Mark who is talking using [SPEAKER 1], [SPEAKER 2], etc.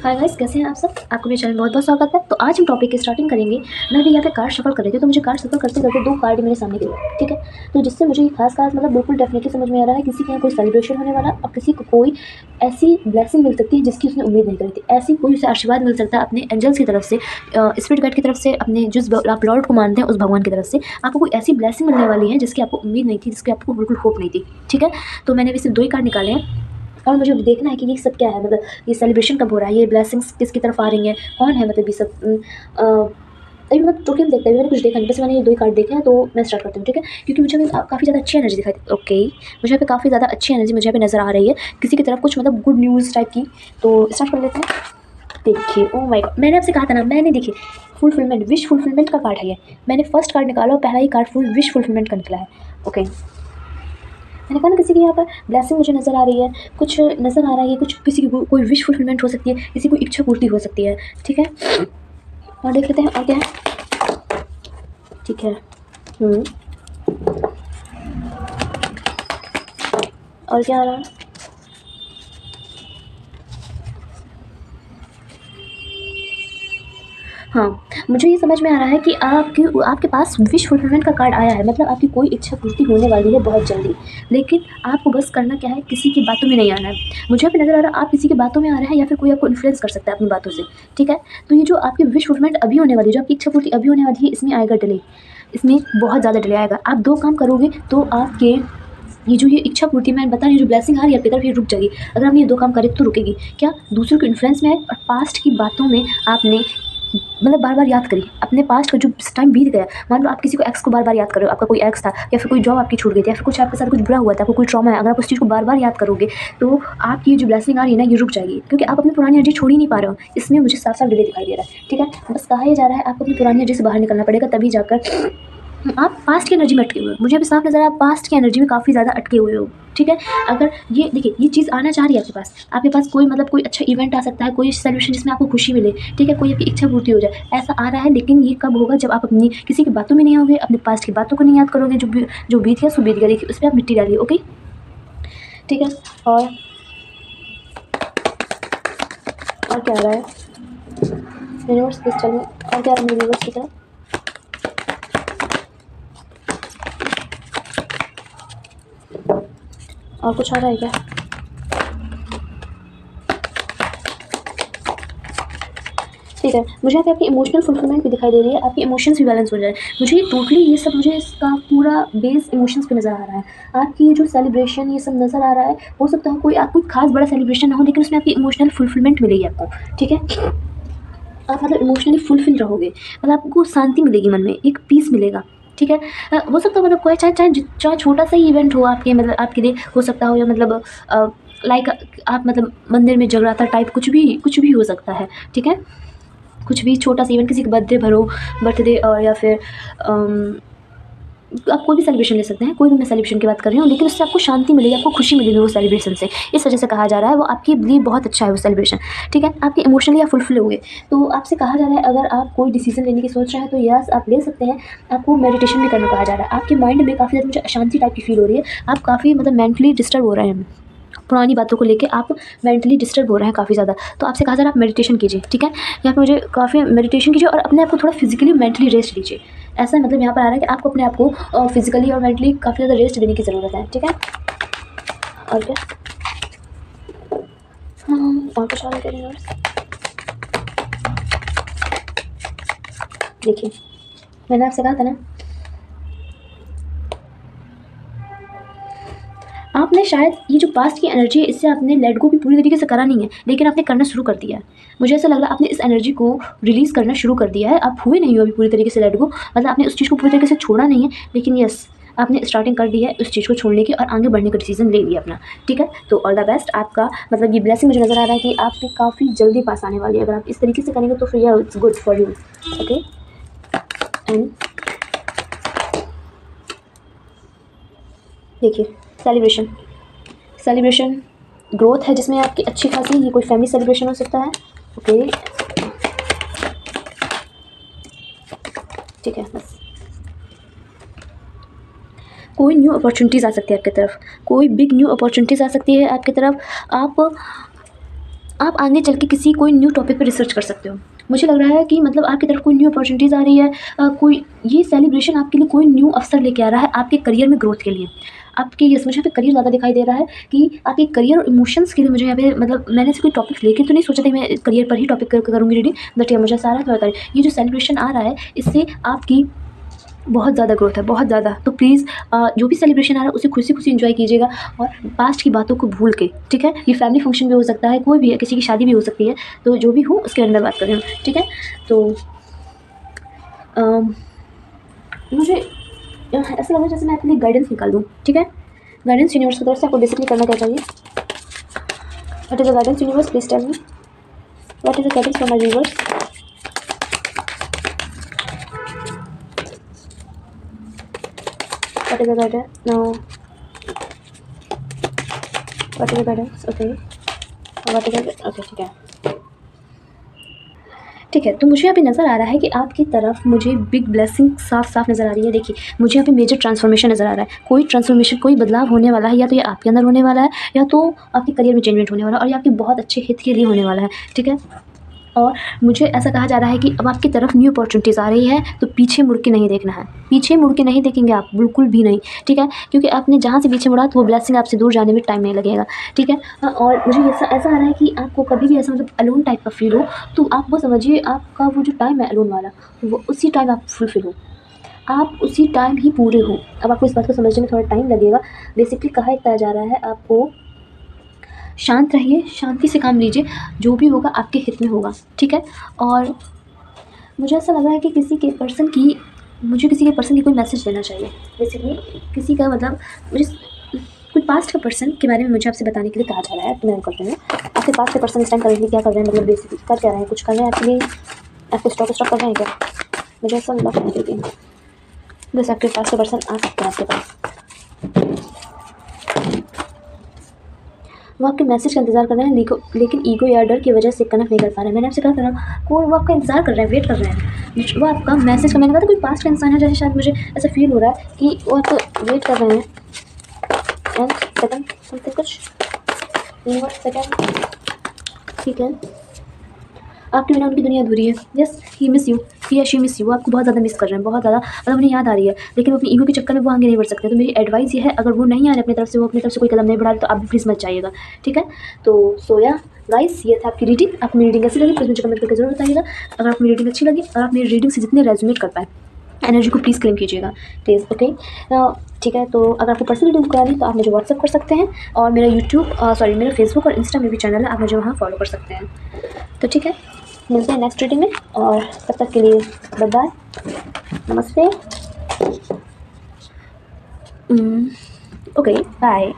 [SPEAKER 1] Hi guys, कैसे हैं आप सब। आपको मेरे चैनल में बहुत बहुत स्वागत है। तो आज हम टॉपिक की स्टार्टिंग करेंगे। मैं भी यहाँ पे कार्ड शफल कर रही थी, तो मुझे कार्ड शफल करते करते दो कार्ड मेरे सामने गिरे, ठीक है। तो जिससे मुझे खास मतलब बिल्कुल डेफिनेटली समझ में आ रहा है किसी के यहाँ कोई सेलिब्रेशन होने वाला और किसी को कोई ऐसी ब्लेसिंग मिल सकती है जिसकी उसने उम्मीद नहीं करी थी। ऐसी कोई उसे आशीर्वाद मिल सकता है अपने एंजल्स की तरफ से, स्पिरिट गाइड की तरफ से, अपने जिस आप लॉर्ड को मानते हैं उस भगवान की तरफ से आपको कोई ऐसी ब्लेसिंग मिलने वाली है जिसकी आपको उम्मीद नहीं थी, जिसकी आपको बिल्कुल होप नहीं थी, ठीक है। तो मैंने अभी सिर्फ 2 ही कार्ड निकाले हैं और मुझे देखना है कि ये सब क्या है, मतलब ये सेलिब्रेशन कब हो रहा है, ये ब्लेसिंग्स किसकी तरफ आ रही हैं, कौन है, मतलब ये सब अभी मतलब टोटल हम देखते हैं। मैंने कुछ देखा नहीं, बस मैंने ये 2 ही कार्ड देखे हैं, तो मैं स्टार्ट करती हूँ, ठीक है। क्योंकि मुझे अभी काफ़ी ज़्यादा अच्छी एनर्जी दिखाई, ओके, मुझे यहाँ पे काफ़ी ज़्यादा अच्छी एनर्जी मुझे यहाँ पे नज़र आ रही है किसी की तरफ, कुछ मतलब गुड न्यूज़ टाइप की। तो स्टार्ट कर लेते हैं। देखिए, ओह माय गॉड, मैंने आपसे कहा था ना, मैंने देखिए फुलफिलमेंट, विश फुलफिलमेंट का कार्ड है ये। मैंने फर्स्ट कार्ड निकाला और पहला ही कार्ड विश फुलफिलमेंट का निकला है, ओके। मैंने कहा ना किसी की यहाँ पर ब्लेसिंग मुझे नज़र आ रही है, कुछ नज़र आ रहा है, कुछ किसी की कोई विश फुलफिलमेंट हो सकती है, किसी को इच्छा पूर्ति हो सकती है, ठीक है। और देख लेते हैं और क्या है, ठीक है। और क्या आ रहा है, हाँ, मुझे ये समझ में आ रहा है कि आपके पास विश फुलफिलमेंट का कार्ड आया है, मतलब आपकी कोई इच्छा पूर्ति होने वाली है बहुत जल्दी। लेकिन आपको बस करना क्या है, किसी की बातों में नहीं आना है। मुझे भी नज़र आ रहा है आप किसी की बातों में आ रहे हैं या फिर कोई आपको इन्फ्लुएंस कर सकता है अपनी बातों से, ठीक है। तो ये जो आपकी विश फुलफिलमेंट अभी होने वाली है, जो आपकी इच्छा पूर्ति अभी होने वाली है, इसमें आएगा डिले, इसमें बहुत ज़्यादा डिले आएगा। आप 2 काम करोगे तो आपके ये इच्छा पूर्ति मैं बता रही हूँ, जो ब्लेसिंग आ रही है आपकी तरफ, ये रुक जाएगी। अगर आपने ये 2 काम करे तो रुकेगी। क्या? दूसरों के इन्फ्लुएंस में आए और पास्ट की बातों में आपने मतलब बार-बार याद करी, अपने पास्ट का जो टाइम बीत गया। मान लो आप किसी को एक्स को बार-बार याद कर रहे हो, आपका कोई एक्स था या फिर कोई जॉब आपकी छूट गई थी या फिर कुछ आपके साथ कुछ बुरा हुआ था, आपको कोई ट्रॉमा है, अगर आप उस चीज़ को बार-बार याद करोगे तो आपकी ये जो ब्लेसिंग आ रही है ना, ये रुक जाएगी, क्योंकि आप अपनी पुरानी एनर्जी छोड़ ही नहीं पा रहे हो। इसमें मुझे साफ-साफ डिले दिखाई दे रहा है, ठीक है। बस कहा ये जा रहा है आपको अपनी पुरानी एनर्जी से बाहर निकलना पड़ेगा, तभी जाकर आप पास्ट की एनर्जी में अटके हुए हो। मुझे अभी साफ नज़र आ रहा है आप पास्ट की एनर्जी में काफ़ी ज़्यादा अटके हुए हो, ठीक है। अगर ये देखिए, ये चीज़ आना चाह रही है आपके पास कोई मतलब कोई अच्छा इवेंट आ सकता है, कोई सेलिब्रेशन जिसमें आपको खुशी मिले, ठीक है, कोई आपकी इच्छा पूर्ति हो जाए, ऐसा आ रहा है। लेकिन ये कब होगा, जब आप अपनी किसी की बातों में नहीं आओगे, अपने पास्ट की बातों को नहीं याद करोगे, जो बीत गया सो बीत गया। देखिए, उस पर आप मिट्टी डालिए, ओके, ठीक है। और क्या आ रहा है यूनिवर्स क्रिस्टल में, और क्या आ रहा है यूनिवर्स की तरफ, और कुछ आ रहा है क्या? ठीक है, मुझे यहाँ पे आपकी इमोशनल फुलफिलमेंट भी दिखाई दे रही है, आपके इमोशंस भी बैलेंस हो जाए। मुझे टोटली ये सब, मुझे इसका पूरा बेस इमोशंस पे नज़र आ रहा है। आपकी ये जो सेलिब्रेशन ये सब नज़र आ रहा है, हो सकता है कोई खास बड़ा सेलिब्रेशन ना हो, लेकिन उसमें आपकी इमोशनल फुलफिलमेंट मिलेगी आपको, ठीक है। आप मतलब इमोशनली फुलफिल रहोगे, मतलब आपको शांति मिलेगी मन में, एक पीस मिलेगा, ठीक है। हो सकता है मतलब कोई चाहे छोटा सा ही इवेंट हो आपके, मतलब आपके लिए हो सकता हो, या मतलब लाइक आप मतलब मंदिर में जगराता टाइप कुछ भी हो सकता है, ठीक है। कुछ भी छोटा सा इवेंट, किसी का बर्थडे और या फिर आप कोई भी सेलिब्रेशन ले सकते हैं, कोई भी मैं सेलिब्रेशन की बात कर रही हूँ, लेकिन उससे आपको शांति मिलेगी, आपको खुशी मिलेगी वो सेलिब्रेशन से। इस वजह से कहा जा रहा है वो आपके लिए बहुत अच्छा है वो सेलिब्रेशन, ठीक है। आपके इमोशनली आप फुलफिल होंगे। तो आपसे कहा जा रहा है अगर आप कोई डिसीजन लेने की सोच रहे हैं तो यस आप ले सकते हैं। आपको मेडिटेशन भी करना कहा जा रहा है। आपके माइंड में काफ़ी ज़्यादा मुझे अशांति टाइप की फील हो रही है, आप काफ़ी मतलब मेंटली डिस्टर्ब हो रहे हैं, पुरानी बातों को लेके आप मेंटली डिस्टर्ब हो रहे हैं काफ़ी ज़्यादा। तो आपसे कहा जा रहा है आप मेडिटेशन कीजिए, ठीक है। यहाँ पे मुझे काफ़ी मेडिटेशन कीजिए और अपने आप को थोड़ा फिजिकली मेंटली रेस्ट दीजिए। ऐसा मतलब यहाँ पर आ रहा है कि आपको अपने आप को फिजिकली और मेंटली काफ़ी ज़्यादा रेस्ट देने की ज़रूरत है, ठीक है। और क्या, हाँ, और कुछ और यूनिवर्स, देखिए मैंने आपसे कहा था ना, आपने शायद ये जो पास्ट की एनर्जी है इससे आपने लेट गो भी पूरी तरीके से करा नहीं है, लेकिन आपने करना शुरू कर दिया है। मुझे ऐसा लग रहा है आपने इस एनर्जी को रिलीज़ करना शुरू कर दिया है। आप हुए नहीं हो अभी पूरी तरीके से लेट गो, मतलब आपने उस चीज़ को पूरी तरीके से छोड़ा नहीं है, लेकिन यस आपने स्टार्टिंग कर दी है उस चीज़ को छोड़ने की और आगे बढ़ने का डिसीजन ले लिया अपना, ठीक है। तो ऑल द बेस्ट। आपका मतलब ये ब्लेसिंग मुझे नज़र आ रहा है कि आपके काफ़ी जल्दी पास आने वाली है। अगर आप इस तरीके से करेंगे तो फिर यह it's good for you, okay. And देखिए, सेलिब्रेशन ग्रोथ है जिसमें आपकी अच्छी खासी, ये कोई फैमिली सेलिब्रेशन हो सकता है, ओके, ठीक है। बस कोई न्यू अपॉर्चुनिटीज़ आ सकती है आपकी तरफ, कोई बिग न्यू अपॉर्चुनिटीज़ आ सकती है आपकी तरफ। आप आप आगे चल के किसी कोई न्यू टॉपिक पे रिसर्च कर सकते हो। मुझे लग रहा है कि मतलब आपकी तरफ कोई न्यू अपॉर्चुनिटीज़ आ रही है, कोई ये सेलिब्रेशन आपके लिए कोई न्यू अवसर लेके आ रहा है आपके करियर में ग्रोथ के लिए। आपके यस मुझे यहाँ पे करियर ज़्यादा दिखाई दे रहा है कि आपके करियर और इमोशंस के लिए मुझे यहाँ पे मतलब मैंने ऐसे कोई टॉपिक्स लेके तो नहीं सोचा था मैं करियर पर ही टॉपिक करूँगी रीडिंग, बट ये मुझे सारा बता रही ये जो सेलिब्रेशन आ रहा है इससे आपकी बहुत ज़्यादा ग्रोथ है, बहुत ज़्यादा। तो प्लीज़ जो भी सेलिब्रेशन आ रहा है उसे खुशी-खुशी एन्जॉय कीजिएगा और पास्ट की बातों को भूल के, ठीक है? ये फैमिली फंक्शन भी हो सकता है, कोई भी है, किसी की शादी भी हो सकती है, तो जो भी हो उसके बारे में बात कर रही हूँ, ठीक है? तो मुझे ऐसा लगा जैसे मैं अपनी गाइडेंस निकाल दूँ, ठीक है? गाइडेंस यूनिवर्स की तरफ से आपको बेसिकली करना क्या चाहिए? What is the guidance universe? Please tell me. What is the guidance for my viewers? What is the guidance? No. What is the guidance? Okay. What is the okay, ठीक है। ठीक है, तो मुझे यहाँ पे नज़र आ रहा है कि आपकी तरफ मुझे बिग ब्लेसिंग साफ-साफ नज़र आ रही है। देखिए, मुझे यहाँ पे मेजर ट्रांसफॉर्मेशन नज़र आ रहा है। कोई ट्रांसफॉर्मेशन, कोई बदलाव होने वाला है, या तो ये आपके अंदर होने वाला है, या तो आपके करियर में चेंजमेंट होने वाला है, और ये आपके बहुत अच्छे हित के लिए होने वाला है, ठीक है? और मुझे ऐसा कहा जा रहा है कि अब आपकी तरफ न्यू अपॉर्चुनिटीज़ आ रही है, तो पीछे मुड़ के नहीं देखना है। पीछे मुड़ के नहीं देखेंगे आप, बिल्कुल भी नहीं, ठीक है? क्योंकि आपने जहाँ से पीछे मुड़ा तो वो ब्लेसिंग आपसे दूर जाने में टाइम नहीं लगेगा, ठीक है? और मुझे ऐसा ऐसा आ रहा है कि आपको कभी भी ऐसा मतलब अलोन टाइप का फ़ील हो, तो आप वो समझिए आपका वो जो टाइम है अलोन वाला, वो उसी टाइम आप फुलफ़िल हो। आप उसी टाइम ही पूरे हो। अब आपको इस बात को समझने में थोड़ा टाइम लगेगा। बेसिकली कहा जा रहा है आपको शांत रहिए, शांति से काम लीजिए, जो भी होगा आपके हित में होगा, ठीक है? और मुझे ऐसा लग रहा है कि मुझे किसी के पर्सन की कोई मैसेज देना चाहिए। बेसिकली किसी का मतलब मुझे कोई पास्ट का पर्सन के बारे में मुझे आपसे बताने के लिए कहा जा रहा है, तो मैं कर रही हूँ। आपके पास्ट के पर्सन इस टाइम करेंटली क्या कर रहे हैं, मतलब बेसिकली कर क्या रहे हैं, कुछ कर रहे हैं आपके लिए, आपको स्टॉक कर रहे हैं क्या? मुझे ऐसा लग रहा है कि बस आपके पास का पर्सन आ सकते हैं आपके पास। वो आपके मैसेज का इंतज़ार कर रहे हैं, लेकिन ईगो या डर की वजह से कनेक्ट नहीं कर पा रहे हैं। मैंने आपसे कहा था ना, कोई वो आपका इंतज़ार कर रहे हैं, वेट कर रहे हैं। वो आपका मैसेज का, मैंने कहा था कोई पास्ट का इंसान है, जैसे शायद मुझे ऐसा फील हो रहा है कि वो आपको वेट कर रहे हैं। एंड सेकंड समथिंग कुछ सेकंड, ठीक है? आपके बिना उनकी दुनिया अधूरी है। यस, ही मिस यू, ही या शी मिस यू। वो आपको बहुत ज़्यादा मिस कर रहे हैं, बहुत ज़्यादा, मतलब उन्हें याद आ रही है, लेकिन वो अपनी ईगो के चक्कर में वो आगे नहीं बढ़ सकते। तो मेरी एडवाइस ये है, अगर वो नहीं आ रहे अपनी तरफ से, वो अपनी तरफ से कोई कदम नहीं बढ़ा रहे, तो आप भी प्लीज़ मत जाइएगा, ठीक है? तो सोया गाइस, ये था आपकी रीडिंग। आपको मेरी रीडिंग कैसी लगी प्लीज़ मुझे कमेंट करके ज़रूर बताइएगा। अगर आपको मेरी रीडिंग अच्छी लगी और आप मेरी रीडिंग से जितने रेजोनेट कर पाए, एनर्जी को प्लीज़ क्लेम कीजिएगा, प्लीज़, ओके? ठीक है, तो अगर आपको पर्सनल रीडिंग करानी तो आप मुझे व्हाट्सअप कर सकते हैं, और मेरा फेसबुक और इंस्टा में भी चैनल है, आप मुझे वहाँ फॉलो कर सकते हैं। तो ठीक है, मिलते हैं नेक्स्ट रीडिंग में, और तब तक के लिए बाय बाय, नमस्ते, ओके, बाय।